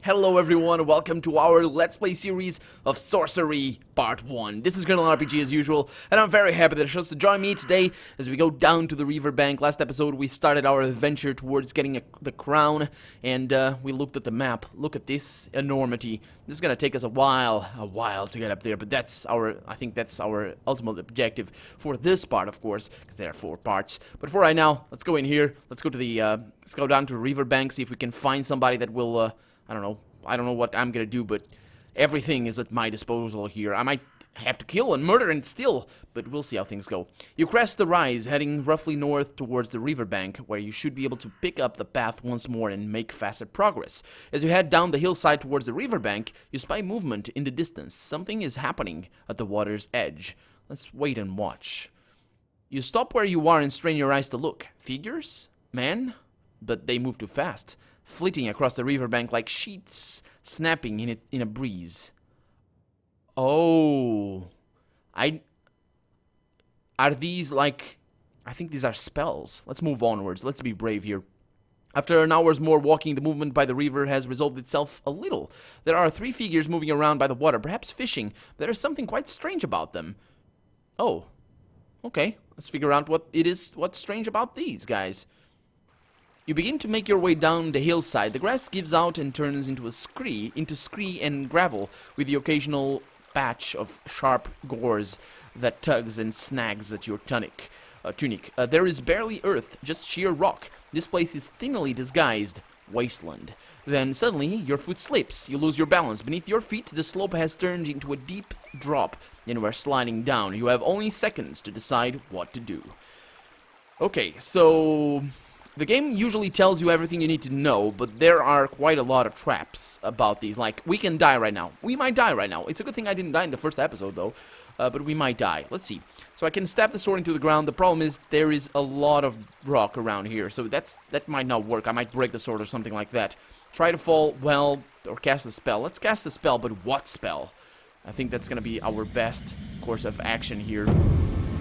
Hello everyone, welcome to our Let's Play series of Sorcery Part 1. This is Colonel RPG as usual, and I'm very happy that you chose to join me today as we go down to the riverbank. Last episode we started our adventure towards getting the crown, and we looked at the map. Look at this enormity. This is gonna take us a while to get up there, but I think that's our ultimate objective for this part, of course, because there are 4 parts. But for right now, let's go in here, let's go down to the riverbank, see if we can find somebody that will, I don't know what I'm gonna do, but everything is at my disposal here. I might have to kill and murder and steal, but we'll see how things go. You crest the rise, heading roughly north towards the riverbank, where you should be able to pick up the path once more and make faster progress. As you head down the hillside towards the riverbank, you spy movement in the distance. Something is happening at the water's edge. Let's wait and watch. You stop where you are and strain your eyes to look. Figures? Men? But they move too fast, flitting across the riverbank like sheets snapping in a breeze. Oh, are these like? I think these are spells. Let's move onwards. Let's be brave here. After an hour's more walking, the movement by the river has resolved itself a little. There are 3 figures moving around by the water, perhaps fishing. There is something quite strange about them. Oh, okay. Let's figure out what it is. What's strange about these guys? You begin to make your way down the hillside. The grass gives out and turns into scree and gravel, with the occasional patch of sharp gores that tugs and snags at your tunic. There is barely earth, just sheer rock. This place is thinly disguised wasteland. Then suddenly your foot slips. You lose your balance. Beneath your feet, the slope has turned into a deep drop, and we're sliding down. You have only seconds to decide what to do. Okay, so the game usually tells you everything you need to know, but there are quite a lot of traps about these. Like, we can die right now. We might die right now. It's a good thing I didn't die in the first episode, though. But we might die. Let's see. So I can stab the sword into the ground. The problem is there is a lot of rock around here, so that might not work. I might break the sword or something like that. Try to fall, well, or cast a spell. Let's cast a spell, but what spell? I think that's going to be our best course of action here.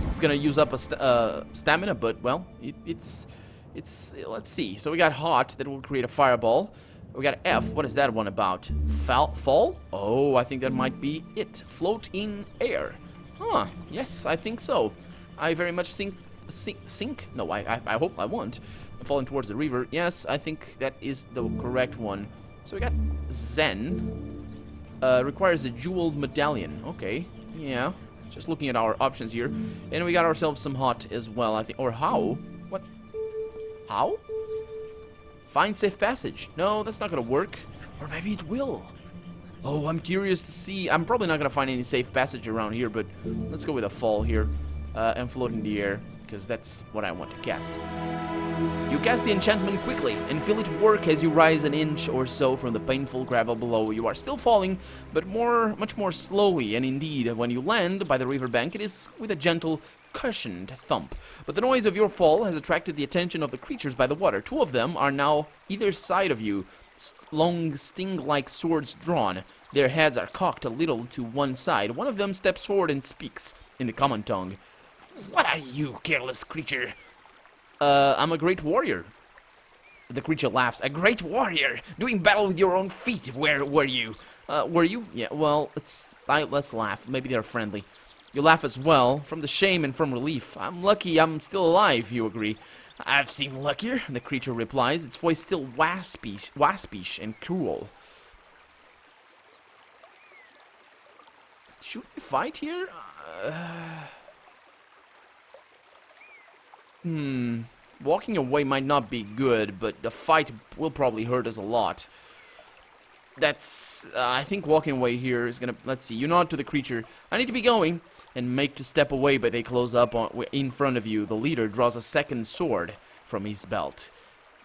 It's going to use up a stamina, but, well, it's let's see. So we got hot, that will create a fireball. We got F, what is that one about? Fall? Oh, I think that might be it. Float in air. Huh, yes, I think so. I very much sink? No, I hope I won't. I'm falling towards the river. Yes, I think that is the correct one. So we got Zen. Requires a jeweled medallion. Okay, yeah. Just looking at our options here. And we got ourselves some hot as well, I think. Or how? What? How? Find safe passage. No, that's not gonna work. Or maybe it will. Oh, I'm curious to see. I'm probably not gonna find any safe passage around here, but let's go with a fall here. And float in the air, because that's what I want to cast. You cast the enchantment quickly, and feel it work as you rise an inch or so from the painful gravel below. You are still falling, but much more slowly, and indeed, when you land by the riverbank, it is with a gentle, cushioned thump. But the noise of your fall has attracted the attention of the creatures by the water. 2 of them are now either side of you, long sting-like swords drawn. Their heads are cocked a little to one side. One of them steps forward and speaks in the common tongue. "What are you, careless creature?" I'm a great warrior." The creature laughs. "A great warrior? Doing battle with your own feet. Where were you?" Were you? Yeah, well, let's laugh. Maybe they're friendly. You laugh as well, from the shame and from relief. "I'm lucky I'm still alive," you agree. "I've seen luckier," the creature replies, its voice still waspish and cruel. Should we fight here? Walking away might not be good, but the fight will probably hurt us a lot. I think walking away here is gonna, let's see, you nod to the creature. "I need to be going," and make to step away, but they close up in front of you. The leader draws a second sword from his belt.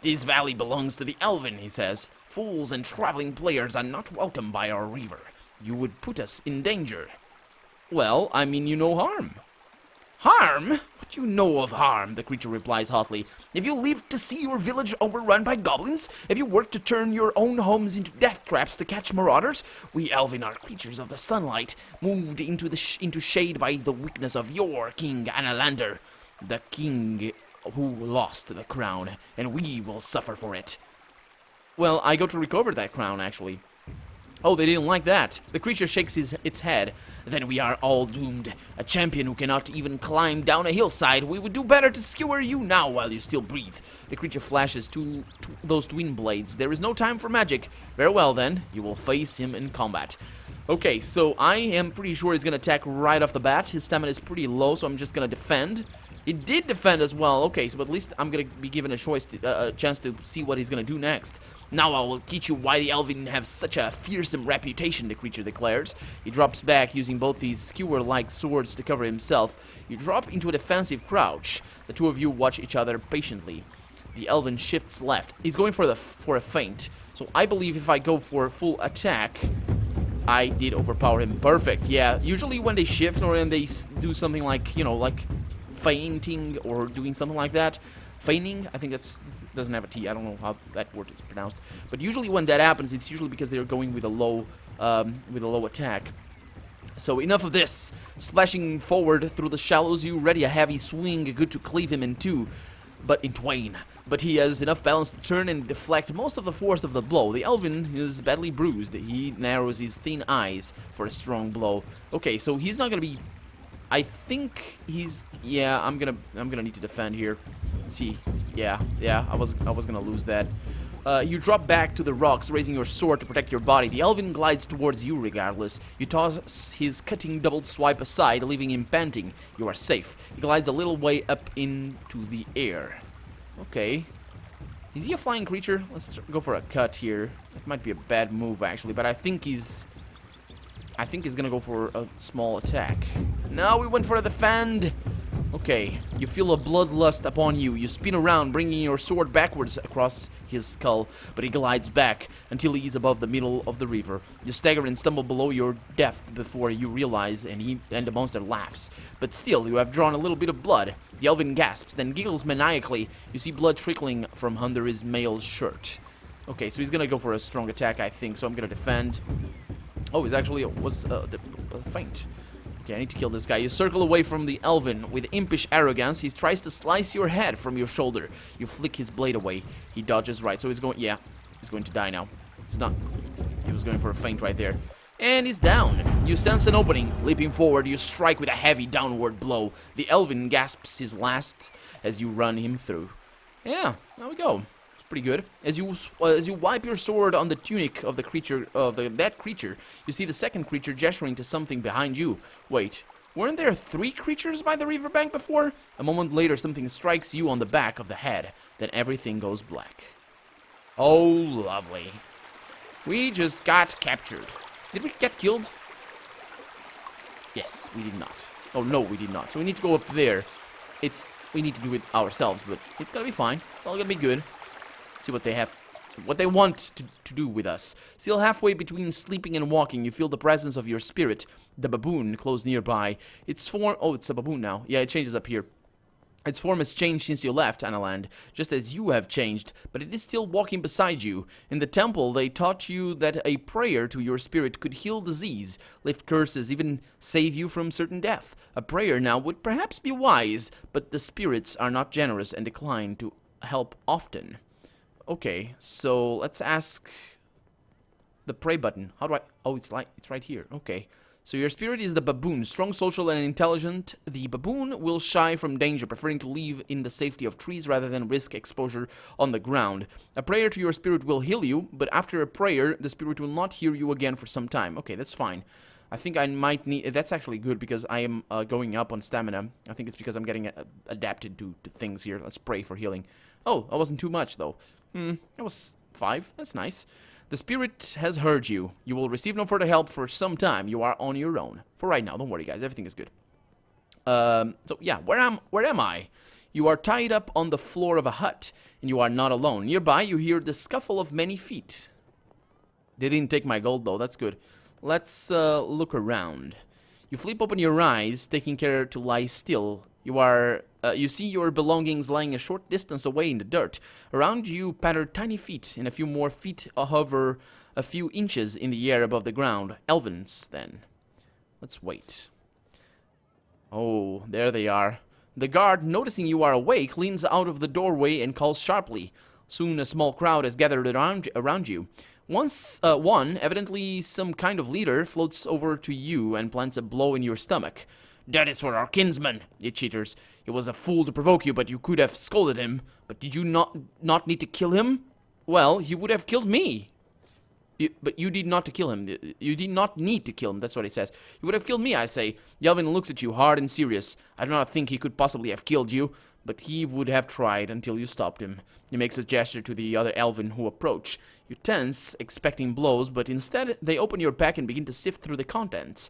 "This valley belongs to the Elven," he says. "Fools and traveling players are not welcome by our river. You would put us in danger." "Well, I mean you no harm." "Harm? What do you know of harm?" the creature replies hotly. "Have you lived to see your village overrun by goblins? Have you worked to turn your own homes into death traps to catch marauders? We Elven are creatures of the sunlight, moved into shade by the weakness of your king Analander, the king who lost the crown, and we will suffer for it." "Well, I go to recover that crown, actually." Oh, they didn't like that. The creature shakes its head. Then we are all doomed. A champion who cannot even climb down a hillside. We would do better to skewer you now while you still breathe. The creature flashes those twin blades. There is no time for magic. Very well then, you will face him in combat. Okay, so I am pretty sure he's gonna attack right off the bat. His stamina is pretty low, so I'm just gonna defend. He did defend as well. Okay, so at least I'm gonna be given a chance to see what he's gonna do next. Now I will teach you why the Elven have such a fearsome reputation, the creature declares. He drops back, using both his skewer-like swords to cover himself. You drop into a defensive crouch. The two of you watch each other patiently. The Elven shifts left. He's going for a feint. So I believe if I go for a full attack, I did overpower him. Perfect, yeah. Usually when they shift or when they do something like, you know, like feinting or doing something like that, feigning, I think it doesn't have a T. I don't know how that word is pronounced. But usually when that happens, it's usually because they're going with a low attack. So enough of this. Splashing forward through the shallows, you ready a heavy swing, good to cleave him in twain. But he has enough balance to turn and deflect most of the force of the blow. The Elven is badly bruised. He narrows his thin eyes for a strong blow. Okay, so he's not gonna be. I think he's. Yeah, I'm gonna need to defend here. Let's see. Yeah. I was gonna lose that. You drop back to the rocks, raising your sword to protect your body. The Elven glides towards you regardless. You toss his cutting double swipe aside, leaving him panting. You are safe. He glides a little way up into the air. Okay. Is he a flying creature? Let's go for a cut here. It might be a bad move actually, but I think he's gonna go for a small attack. No, we went for the defend. Okay, you feel a bloodlust upon you. You spin around, bringing your sword backwards across his skull, but he glides back until he is above the middle of the river. You stagger and stumble below your depth before you realize, and the monster laughs. But still, you have drawn a little bit of blood. The Elven gasps, then giggles maniacally. You see blood trickling from under his mail shirt. Okay, so he's gonna go for a strong attack, I think, so I'm gonna defend. Oh, he's actually was a feint. Okay, I need to kill this guy. You circle away from the Elven. With impish arrogance, he tries to slice your head from your shoulder. You flick his blade away. He dodges right, so he's going. Yeah, he's going to die now. He's not. He was going for a feint right there. And he's down. You sense an opening. Leaping forward, you strike with a heavy downward blow. The Elven gasps his last as you run him through. Yeah, there we go. Pretty good. As you wipe your sword on the tunic of the creature that creature, you see the second creature gesturing to something behind you. Wait, weren't there 3 creatures by the riverbank before? A moment later, something strikes you on the back of the head. Then everything goes black. Oh, lovely. We just got captured. Did we get killed? Yes, we did not. Oh no, we did not. So we need to go up there. We need to do it ourselves, but it's gonna be fine. It's all gonna be good. See what they want to do with us. Still halfway between sleeping and walking, you feel the presence of your spirit, the baboon, close nearby. Its form. Oh, it's a baboon now. Yeah, it changes up here. Its form has changed since you left Analand, just as you have changed, but it is still walking beside you. In the temple, they taught you that a prayer to your spirit could heal disease, lift curses, even save you from certain death. A prayer now would perhaps be wise, but the spirits are not generous and decline to help often. Okay, so let's ask the pray button. How do I... Oh, it's right here. Okay. So your spirit is the baboon. Strong, social, and intelligent. The baboon will shy from danger, preferring to live in the safety of trees rather than risk exposure on the ground. A prayer to your spirit will heal you, but after a prayer, the spirit will not hear you again for some time. Okay, that's fine. I think I might need... That's actually good because I am going up on stamina. I think it's because I'm getting adapted to things here. Let's pray for healing. Oh, that wasn't too much, though. That was 5. That's nice. The spirit has heard you. You will receive no further help for some time. You are on your own. For right now. Don't worry, guys. Everything is good. So, yeah. Where am I? You are tied up on the floor of a hut, and you are not alone. Nearby, you hear the scuffle of many feet. They didn't take my gold, though. That's good. Let's look around. You flip open your eyes, taking care to lie still. You see your belongings lying a short distance away in the dirt. Around you patter tiny feet, and a few more feet hover a few inches in the air above the ground. Elvens, then. Let's wait. Oh, there they are. The guard, noticing you are awake, leans out of the doorway and calls sharply. Soon a small crowd has gathered around you. One, evidently some kind of leader, floats over to you and plants a blow in your stomach. That is for our kinsman, you cheaters. He was a fool to provoke you, but you could have scolded him. But did you not need to kill him? Well, he would have killed me. But you did not to kill him. You did not need to kill him. That's what he says. He would have killed me, I say. The Elven looks at you hard and serious. I do not think he could possibly have killed you, but he would have tried until you stopped him. He makes a gesture to the other Elven who approach. You tense, expecting blows, but instead they open your pack and begin to sift through the contents.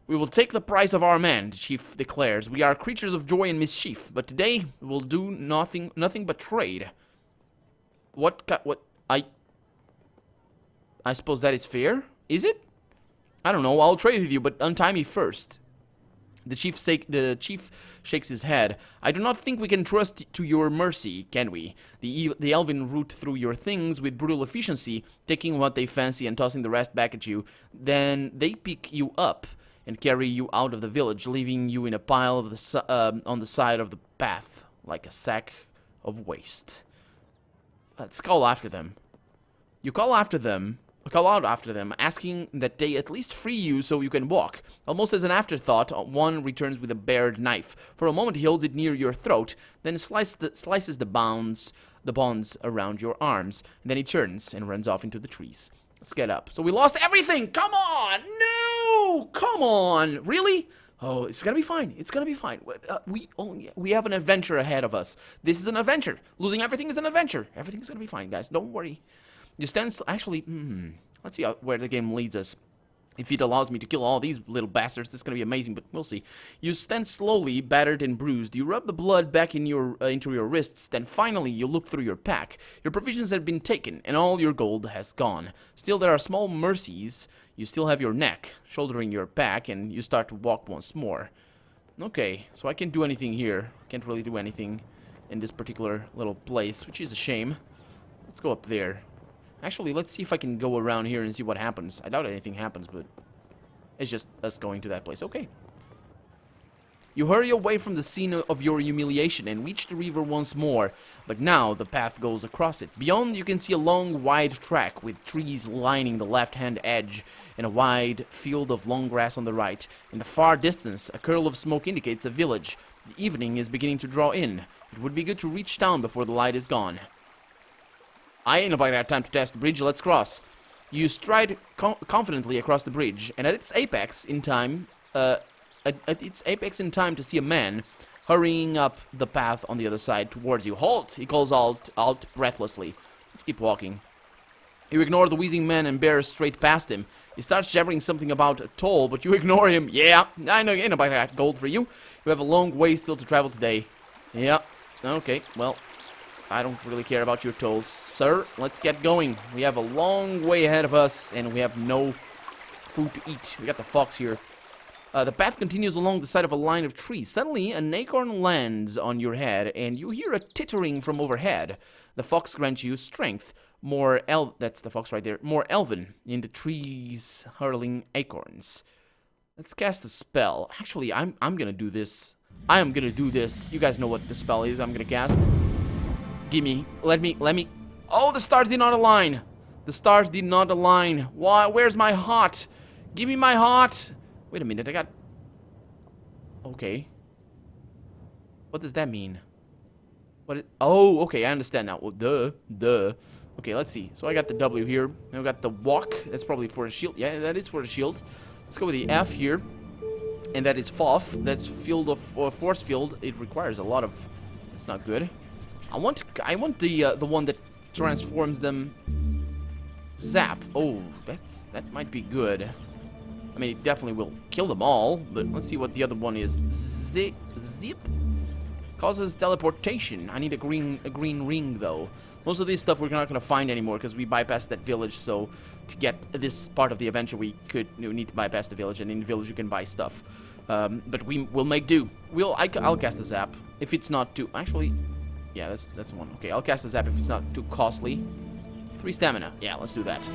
We will take the price of our man, the chief declares. We are creatures of joy and mischief, but today we'll do nothing but trade. I suppose that is fair? Is it? I don't know, I'll trade with you, but untie me first. The chief shakes his head. I do not think we can trust to your mercy, can we? The Elven root through your things with brutal efficiency, taking what they fancy and tossing the rest back at you. Then they pick you up and carry you out of the village, leaving you in a pile of on the side of the path, like a sack of waste. Let's call after them. You call out after them, asking that they at least free you so you can walk. Almost as an afterthought, one returns with a bared knife. For a moment he holds it near your throat, then slices the bonds around your arms, and then he turns and runs off into the trees. Let's get up. So we lost everything! Come on! No! Come on! Really? Oh, it's gonna be fine. It's gonna be fine. We have an adventure ahead of us. This is an adventure. Losing everything is an adventure. Everything's gonna be fine, guys. Don't worry. You stand... Actually, let's see where the game leads us. If it allows me to kill all these little bastards, this is going to be amazing, but we'll see. You stand slowly, battered and bruised. You rub the blood back in into your wrists, then finally you look through your pack. Your provisions have been taken, and all your gold has gone. Still, there are small mercies. You still have your neck, shouldering your pack, and you start to walk once more. Okay, so I can't do anything here. Can't really do anything in this particular little place, which is a shame. Let's go up there. Actually, let's see if I can go around here and see what happens. I doubt anything happens, but it's just us going to that place. Okay. You hurry away from the scene of your humiliation and reach the river once more, but now the path goes across it. Beyond, you can see a long, wide track with trees lining the left-hand edge and a wide field of long grass on the right. In the far distance, a curl of smoke indicates a village. The evening is beginning to draw in. It would be good to reach town before the light is gone. I ain't nobody got time to test the bridge, let's cross. You stride confidently across the bridge, and at its apex in time to see a man hurrying up the path on the other side towards you. Halt! He calls out breathlessly. Let's keep walking. You ignore the wheezing man and bear straight past him. He starts jabbering something about a toll, but you ignore him. Yeah, I know, ain't nobody got gold for you. You have a long way still to travel today. Yeah, okay, well... I don't really care about your tolls, sir. Let's get going. We have a long way ahead of us, and we have no food to eat. We got the fox here. The path continues along the side of a line of trees. Suddenly, an acorn lands on your head, and you hear a tittering from overhead. The fox grants you strength. That's the fox right there. More elven in the trees, hurling acorns. Let's cast a spell. Actually, I'm gonna do this. I am gonna do this. You guys know what the spell is I'm gonna cast. Gimme. Let me. Oh, the stars did not align. The stars did not align. Why? Where's my heart? Give me my heart. Wait a minute, I got... Okay. What does that mean? Oh, okay, I understand now. Well, duh. Okay, let's see. So I got the W here. Now we got the walk. That's probably for a shield. Yeah, that is for a shield. Let's go with the F here. And that is FOF. That's field of force field. It requires a lot of... That's not good. I want the one that transforms them. Zap. Oh, that might be good. I mean, it definitely will kill them all, but let's see what the other one is. Zip. Causes teleportation. I need a green ring though. Most of this stuff we're not gonna find anymore because we bypassed that village. So to get this part of the adventure, we need to bypass the village, and in the village you can buy stuff. But we'll make do. I'll cast the zap if it's not too. Actually. Yeah, that's the one. Okay, I'll cast the zap if it's not too costly. 3 stamina. Yeah, let's do that.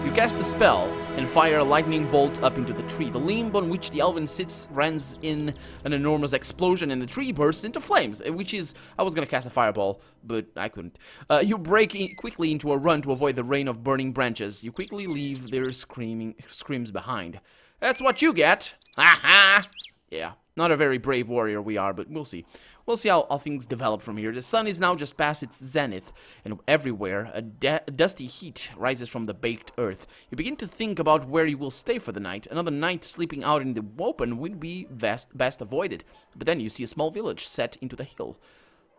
You cast the spell, and fire a lightning bolt up into the tree. The limb on which the elven sits runs in an enormous explosion, and the tree bursts into flames, which is... I was gonna cast a fireball, but I couldn't. You break quickly into a run to avoid the rain of burning branches. You quickly leave their screams behind. That's what you get! Ha ha! Yeah, not a very brave warrior we are, but we'll see. We'll see how things develop from here. The sun is now just past its zenith, and everywhere a dusty heat rises from the baked earth. You begin to think about where you will stay for the night. Another night sleeping out in the open would be best avoided. But then you see a small village set into the hill.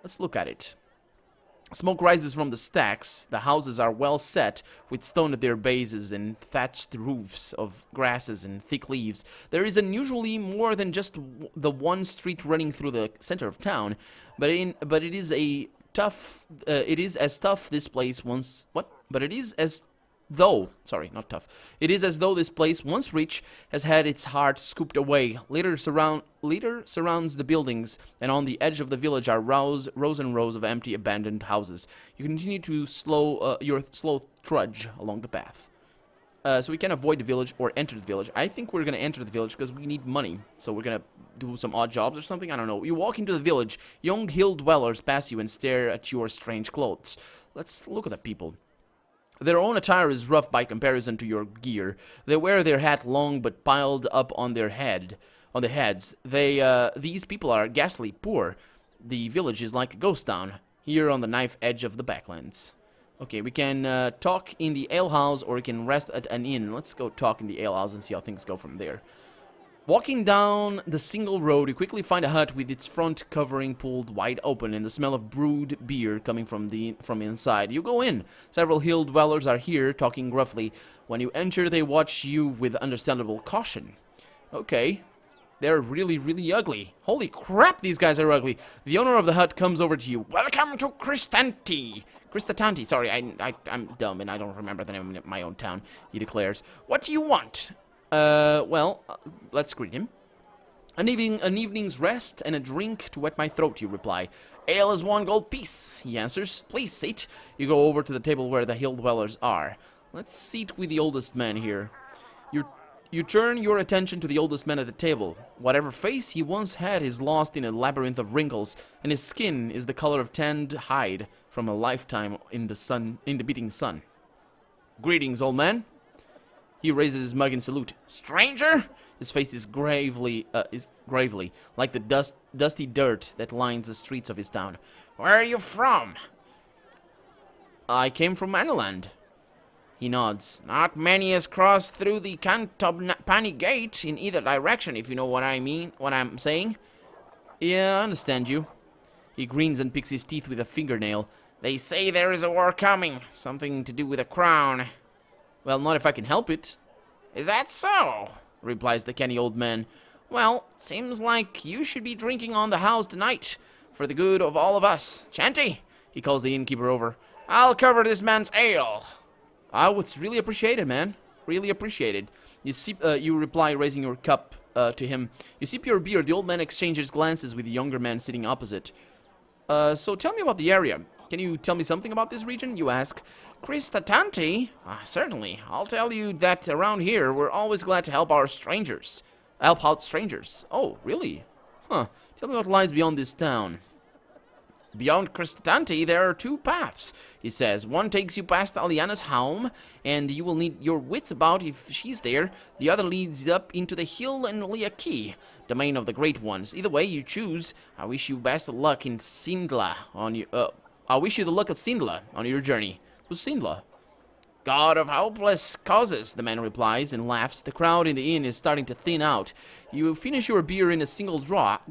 Let's look at it. Smoke rises from the stacks. The houses are well set, with stone at their bases and thatched roofs of grasses and thick leaves. There is unusually more than just the one street running through the center of town, but it is a tough. It is as tough this place once. What? But it is as though, sorry, not tough. It is as though this place, once rich, has had its heart scooped away. Litter surrounds the buildings, and on the edge of the village are rows and rows of empty, abandoned houses. You continue to your slow trudge along the path. So we can avoid the village or enter the village. I think we're going to enter the village because we need money. So we're going to do some odd jobs or something. I don't know. You walk into the village. Young hill dwellers pass you and stare at your strange clothes. Let's look at the people. Their own attire is rough by comparison to your gear. They wear their hat long but piled up on their heads. These people are ghastly poor. The village is like a ghost town, here on the knife edge of the backlands. Okay, we can talk in the alehouse or we can rest at an inn. Let's go talk in the alehouse and see how things go from there. Walking down the single road, you quickly find a hut with its front covering pulled wide open and the smell of brewed beer coming from inside. You go in. Several hill dwellers are here, talking gruffly. When you enter, they watch you with understandable caution. Okay. They're really, really ugly. Holy crap, these guys are ugly. The owner of the hut comes over to you. Welcome to Cristatanti. Sorry, I'm dumb and I don't remember the name of my own town, he declares. What do you want? Let's greet him. An evening's rest and a drink to wet my throat, you reply. Ale is 1 gold piece, he answers. Please sit. You go over to the table where the hill dwellers are. Let's sit with the oldest man here. You turn your attention to the oldest man at the table. Whatever face he once had is lost in a labyrinth of wrinkles, and his skin is the color of tanned hide from a lifetime in the beating sun. Greetings, old man. He raises his mug in salute. Stranger? His face is gravely like the dusty dirt that lines the streets of his town. Where are you from? I came from Maniland. He nods. Not many has crossed through the Cantobani gate in either direction, if you know what I mean, what I'm saying. Yeah, I understand you. He grins and picks his teeth with a fingernail. They say there is a war coming. Something to do with a crown. Well, not if I can help it. Is that so? Replies the canny old man. Well, seems like you should be drinking on the house tonight, for the good of all of us. Chanty, he calls the innkeeper over. I'll cover this man's ale. Oh, it's really appreciated, man. Really appreciated. You reply, raising your cup to him. You sip your beer. The old man exchanges glances with the younger man sitting opposite. So tell me about the area. Can you tell me something about this region? You ask. Cristatanti? Certainly. I'll tell you that around here, we're always glad to help out strangers. Oh, really? Huh. Tell me what lies beyond this town. Beyond Cristatanti, there are 2 paths, he says. One takes you past Aliana's home, and you will need your wits about if she's there. The other leads up into the hill and Liaki, domain of the Great Ones. Either way you choose, I wish you best of luck in Sindla I wish you the luck of Sindla on your journey. Who's Sindla? God of hopeless causes, the man replies and laughs. The crowd in the inn is starting to thin out. You finish your beer in a single draught,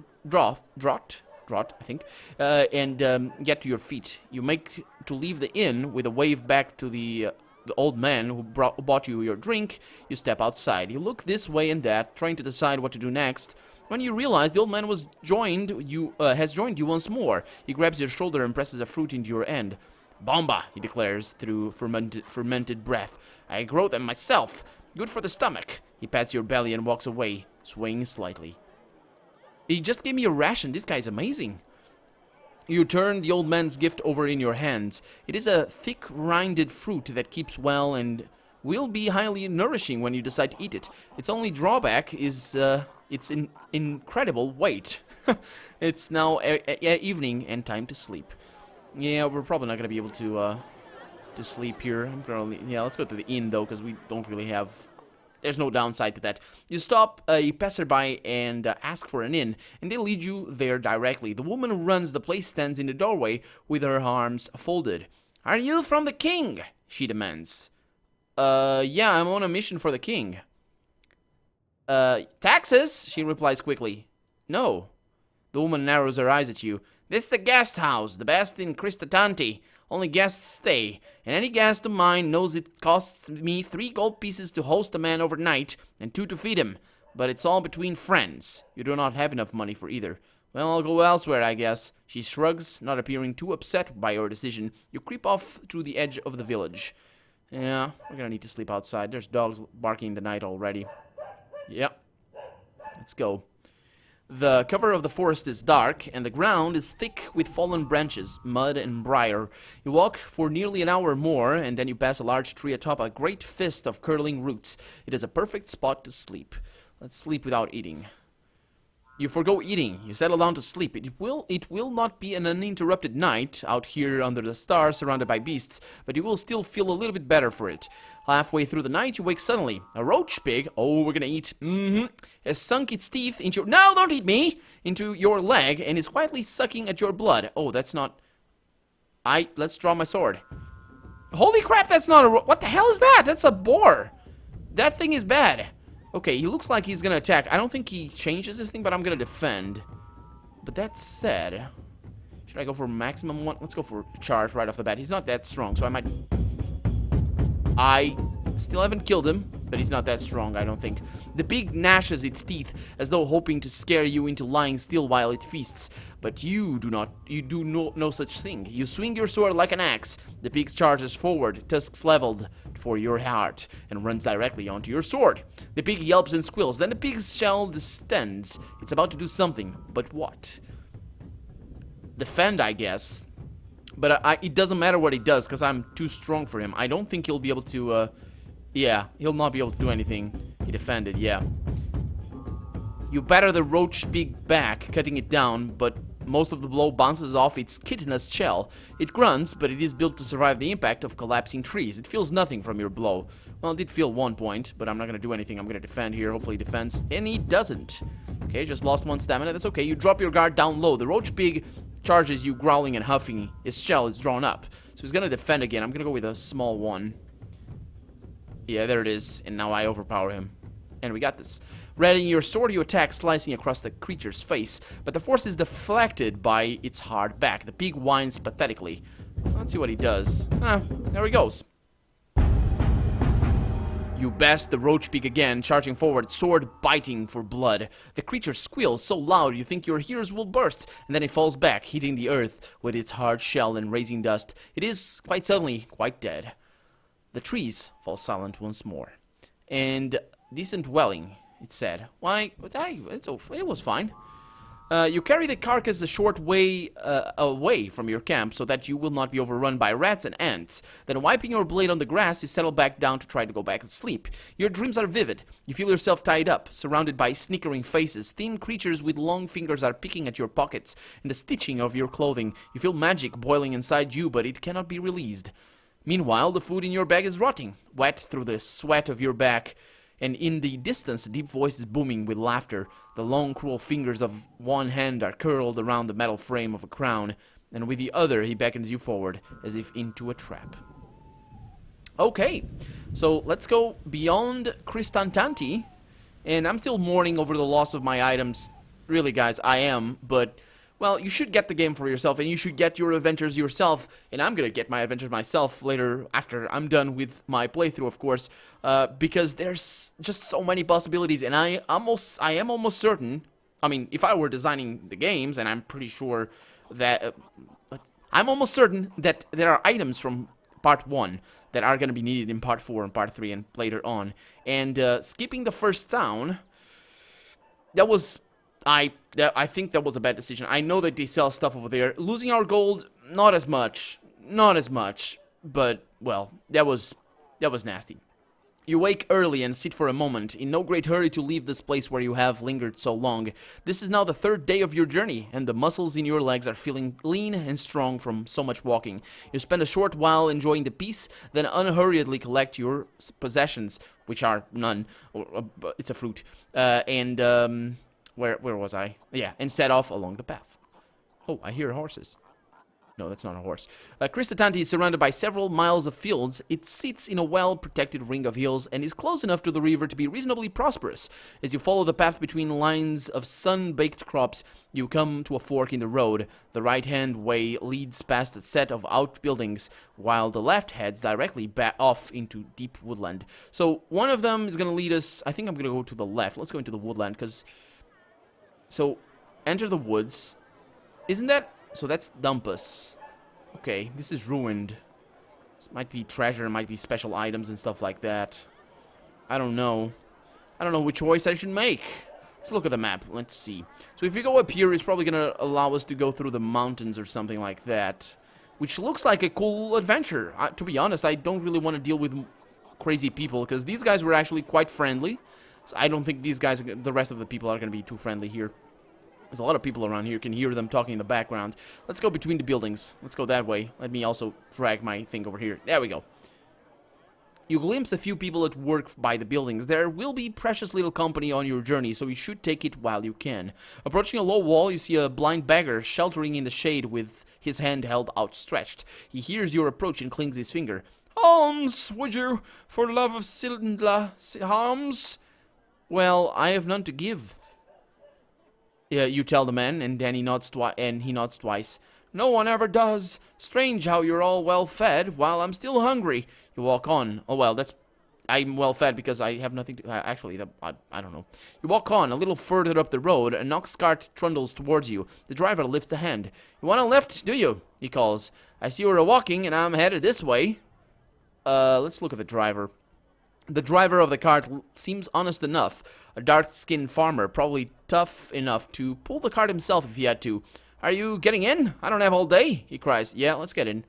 I think, and get to your feet. You make to leave the inn with a wave back to the old man who bought you your drink. You step outside. You look this way and that, trying to decide what to do next. When you realize the old man has joined you once more, he grabs your shoulder and presses a fruit into your hand. Bomba, he declares through fermented breath. I grow them myself. Good for the stomach. He pats your belly and walks away, swaying slightly. He just gave me a ration. This guy's amazing. You turn the old man's gift over in your hands. It is a thick, rinded fruit that keeps well and will be highly nourishing when you decide to eat it. Its only drawback is its incredible weight. It's now evening and time to sleep. Yeah, we're probably not gonna be able to sleep here. Yeah, let's go to the inn though, because we don't really have. There's no downside to that. You stop a passerby and ask for an inn, and they lead you there directly. The woman who runs the place stands in the doorway with her arms folded. "Are you from the king?" she demands. Yeah, I'm on a mission for the king." Taxes?" she replies quickly. "No." The woman narrows her eyes at you. "This is the guest house, the best in Cristatanti. Only guests stay, and any guest of mine knows it costs me 3 gold pieces to host a man overnight, and 2 to feed him. But it's all between friends. You do not have enough money for either. Well, I'll go elsewhere, I guess." She shrugs, not appearing too upset by your decision. You creep off to the edge of the village. Yeah, we're gonna need to sleep outside. There's dogs barking in the night already. Yep. Let's go. The cover of the forest is dark, and the ground is thick with fallen branches, mud, and briar. You walk for nearly an hour more, and then you pass a large tree atop a great fist of curling roots. It is a perfect spot to sleep. Let's sleep without eating. You forgo eating. You settle down to sleep. It will not be an uninterrupted night out here under the stars surrounded by beasts, but you will still feel a little bit better for it. Halfway through the night, you wake suddenly. A roach pig, oh, we're gonna eat, has sunk its teeth into your, no, don't eat me, into your leg, and is quietly sucking at your blood. Oh, that's not, let's draw my sword. Holy crap, that's not a, what the hell is that? That's a boar. That thing is bad. Okay, he looks like he's gonna attack. I don't think he changes this thing, but I'm gonna defend. But that said, should I go for maximum one? Let's go for charge right off the bat. He's not that strong, so I might... I still haven't killed him, but he's not that strong, I don't think. The pig gnashes its teeth as though hoping to scare you into lying still while it feasts. But you do no such thing. You swing your sword like an axe. The pig charges forward, tusks leveled for your heart, and runs directly onto your sword. The pig yelps and squeals. Then the pig's shell distends. It's about to do something, but what? Defend, I guess. But it doesn't matter what he does, because I'm too strong for him. I don't think he'll be able to, yeah, he'll not be able to do anything. He defended, yeah. You batter the roach pig back, cutting it down, but most of the blow bounces off its chitinous shell. It grunts, but it is built to survive the impact of collapsing trees. It feels nothing from your blow. Well, it did feel 1 point, but I'm not going to do anything. I'm going to defend here. Hopefully he defends. And he doesn't. Okay, just lost 1 stamina. That's okay. You drop your guard down low. The roach pig charges you, growling and huffing. His shell is drawn up. So he's going to defend again. I'm going to go with a small one. Yeah, there it is. And now I overpower him. And we got this. Readying your sword, you attack, slicing across the creature's face, but the force is deflected by its hard back. The pig whines pathetically. Let's see what he does. There he goes. You bash the roach pig again, charging forward, sword biting for blood. The creature squeals so loud you think your ears will burst, and then it falls back, hitting the earth with its hard shell and raising dust. It is, quite suddenly, quite dead. The trees fall silent once more. And decent dwelling, it said. Why? It was fine. You carry the carcass a short way away from your camp so that you will not be overrun by rats and ants. Then, wiping your blade on the grass, you settle back down to try to go back to sleep. Your dreams are vivid. You feel yourself tied up, surrounded by snickering faces. Thin creatures with long fingers are picking at your pockets and the stitching of your clothing. You feel magic boiling inside you, but it cannot be released. Meanwhile, the food in your bag is rotting, wet through the sweat of your back. And in the distance, a deep voice is booming with laughter. The long, cruel fingers of one hand are curled around the metal frame of a crown, and with the other, he beckons you forward, as if into a trap. Okay, so let's go beyond Cristantanti, and I'm still mourning over the loss of my items. Really, guys, I am, but... well, you should get the game for yourself, and you should get your adventures yourself, and I'm gonna get my adventures myself later, after I'm done with my playthrough, of course, because there's just so many possibilities, and I am almost certain, I mean, if I were designing the games, and I'm pretty sure that, I'm almost certain that there are items from Part 1 that are gonna be needed in Part 4 and Part 3 and later on, and skipping the first town, that was... I think that was a bad decision. I know that they sell stuff over there. Losing our gold, not as much. Not as much. But, well, that was nasty. You wake early and sit for a moment, in no great hurry to leave this place where you have lingered so long. This is now the third day of your journey, and the muscles in your legs are feeling lean and strong from so much walking. You spend a short while enjoying the peace, then unhurriedly collect your possessions, which are none. It's a fruit. Where was I? Yeah, and set off along the path. Oh, I hear horses. No, that's not a horse. Kristatanti is surrounded by several miles of fields. It sits in a well-protected ring of hills and is close enough to the river to be reasonably prosperous. As you follow the path between lines of sun-baked crops, you come to a fork in the road. The right-hand way leads past a set of outbuildings, while the left heads directly back off into deep woodland. So one of them is going to lead us... I think I'm going to go to the left. Let's go into the woodland, because... So, enter the woods. Isn't that... So that's Dumpus. Okay, this is ruined. This might be treasure, might be special items and stuff like that. I don't know. I don't know which choice I should make. Let's look at the map. Let's see. So if you go up here, it's probably going to allow us to go through the mountains or something like that. Which looks like a cool adventure. To be honest, I don't really want to deal with crazy people, because these guys were actually quite friendly. So I don't think these guys, the rest of the people, are going to be too friendly here. There's a lot of people around here. You can hear them talking in the background. Let's go between the buildings. Let's go that way. Let me also drag my thing over here. There we go. You glimpse a few people at work by the buildings. There will be precious little company on your journey, so you should take it while you can. Approaching a low wall, you see a blind beggar sheltering in the shade with his hand held outstretched. He hears your approach and clings his finger. "Alms, would you, for love of Sindla, alms?" "Well, I have none to give." "Yeah, you tell the man," and then he nods twice. "No one ever does. Strange how you're all well fed, while I'm still hungry." You walk on. Oh, well, I'm well fed because I have nothing to... I don't know. You walk on. A little further up the road, an ox cart trundles towards you. The driver lifts a hand. "You want a lift, do you?" he calls. "I see you're walking, and I'm headed this way." Let's look at the driver. The driver of the cart seems honest enough. A dark-skinned farmer, probably tough enough to pull the cart himself if he had to. "Are you getting in? I don't have all day," he cries. "Yeah, let's get in."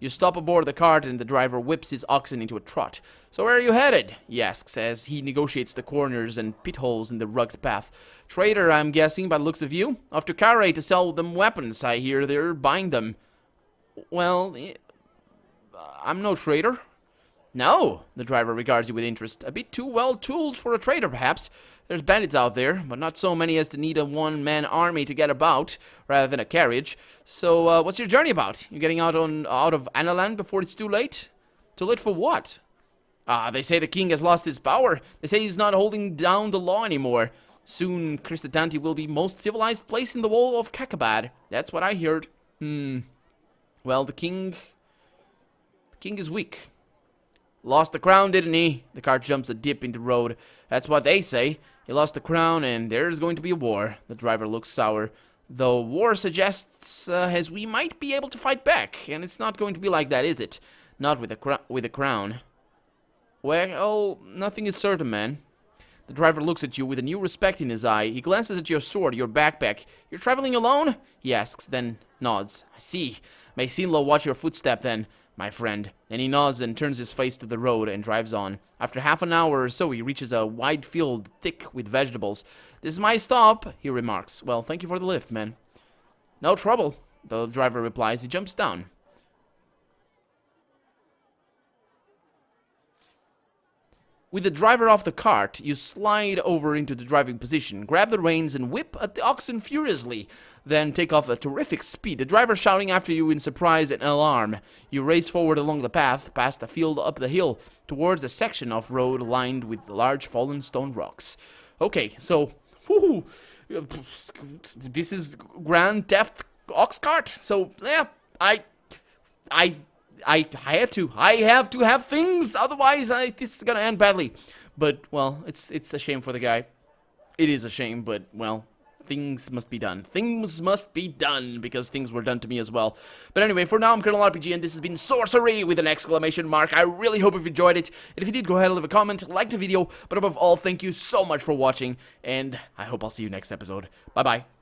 You stop aboard the cart and the driver whips his oxen into a trot. "So where are you headed?" he asks as he negotiates the corners and pit holes in the rugged path. "Trader, I'm guessing, by the looks of you. Off to Carre to sell them weapons. I hear they're buying them." "Well, I'm no trader." "No?" The driver regards you with interest. "A bit too well-tooled for a trader, perhaps. There's bandits out there, but not so many as to need a one-man army to get about, rather than a carriage. So, what's your journey about? You getting out of Analand before it's too late?" "Too late for what?" "Ah, they say the king has lost his power. They say he's not holding down the law anymore. Soon, Kristatanti will be most civilized place in the whole of Kakabad. That's what I heard." Well, the king is weak." "Lost the crown, didn't he?" The cart jumps a dip in the road. "That's what they say. He lost the crown, and there's going to be a war." The driver looks sour. "Though war suggests as we might be able to fight back, and it's not going to be like that, is it? Not with the crown." "Well, nothing is certain, man." The driver looks at you with a new respect in his eye. He glances at your sword, your backpack. "You're traveling alone?" he asks, then nods. "I see. May Sinlo watch your footstep, then, my friend." And he nods and turns his face to the road and drives on. After half an hour or so, he reaches a wide field thick with vegetables. "This is my stop," he remarks. "Well, thank you for the lift, man." "No trouble," the driver replies. He jumps down. With the driver off the cart, you slide over into the driving position, grab the reins, and whip at the oxen furiously, then take off at terrific speed, the driver shouting after you in surprise and alarm. You race forward along the path, past the field up the hill, towards a section of road lined with large fallen stone rocks. Okay, so, this is Grand Theft Ox Cart, so, yeah, I have to have things, otherwise this is gonna end badly. But, well, it's a shame for the guy. It is a shame, but, well, things must be done. Things must be done, because things were done to me as well. But anyway, for now, I'm Colonel RPG, and this has been Sorcery with an exclamation mark. I really hope you've enjoyed it, and if you did, go ahead and leave a comment, like the video, but above all, thank you so much for watching, and I hope I'll see you next episode. Bye-bye.